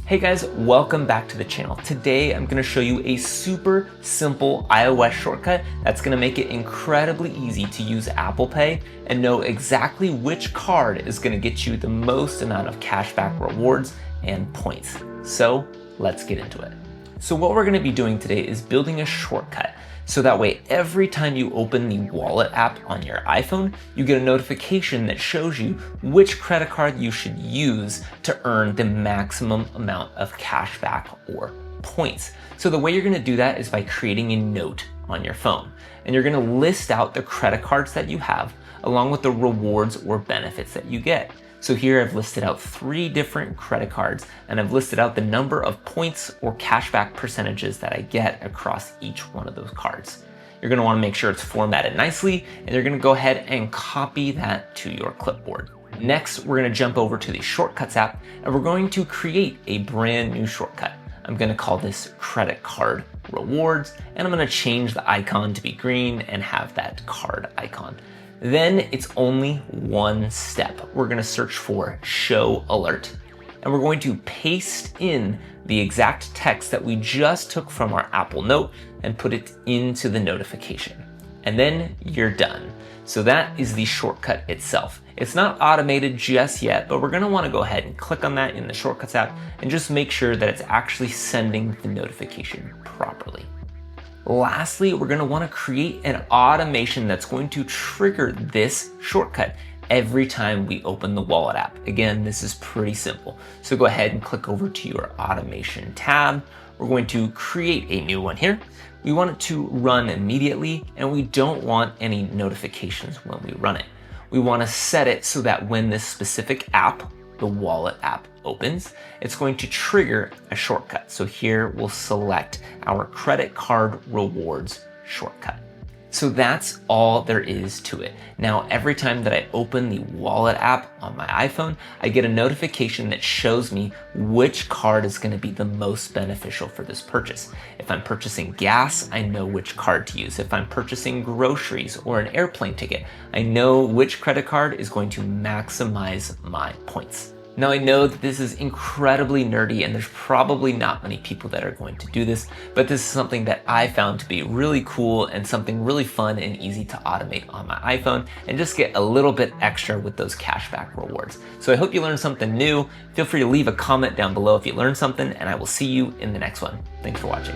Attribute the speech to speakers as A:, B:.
A: Hey guys, welcome back to the channel. Today I'm gonna show you a super simple iOS shortcut that's gonna make it incredibly easy to use Apple Pay and know exactly which card is gonna get you the most amount of cashback rewards and points. So let's get into it. So what we're gonna be doing today is building a shortcut. So that way, every time you open the Wallet app on your iPhone, you get a notification that shows you which credit card you should use to earn the maximum amount of cashback or points. So the way you're gonna do that is by creating a note on your phone. And you're gonna list out the credit cards that you have, along with the rewards or benefits that you get. So here I've listed out 3 different credit cards, and I've listed out the number of points or cashback percentages that I get across each one of those cards. You're gonna wanna make sure it's formatted nicely, and you're gonna go ahead and copy that to your clipboard. Next, we're gonna jump over to the Shortcuts app, and we're going to create a brand new shortcut. I'm gonna call this Credit Card Rewards, and I'm gonna change the icon to be green and have that card icon. Then it's only one step. We're gonna search for Show Alert, and we're going to paste in the exact text that we just took from our Apple Note and put it into the notification. And then you're done. So that is the shortcut itself. It's not automated just yet, but we're gonna wanna go ahead and click on that in the Shortcuts app and just make sure that it's actually sending the notification properly. Lastly, we're gonna wanna create an automation that's going to trigger this shortcut every time we open the Wallet app. Again, this is pretty simple. So go ahead and click over to your automation tab. We're going to create a new one here. We want it to run immediately, and we don't want any notifications when we run it. We wanna set it so that when this specific app, the Wallet app, opens, it's going to trigger a shortcut. So here we'll select our Credit Card Rewards shortcut. So that's all there is to it. Now, every time that I open the Wallet app on my iPhone, I get a notification that shows me which card is gonna be the most beneficial for this purchase. If I'm purchasing gas, I know which card to use. If I'm purchasing groceries or an airplane ticket, I know which credit card is going to maximize my points. Now I know that this is incredibly nerdy and there's probably not many people that are going to do this, but this is something that I found to be really cool and something really fun and easy to automate on my iPhone and just get a little bit extra with those cashback rewards. So I hope you learned something new. Feel free to leave a comment down below if you learned something, and I will see you in the next one. Thanks for watching.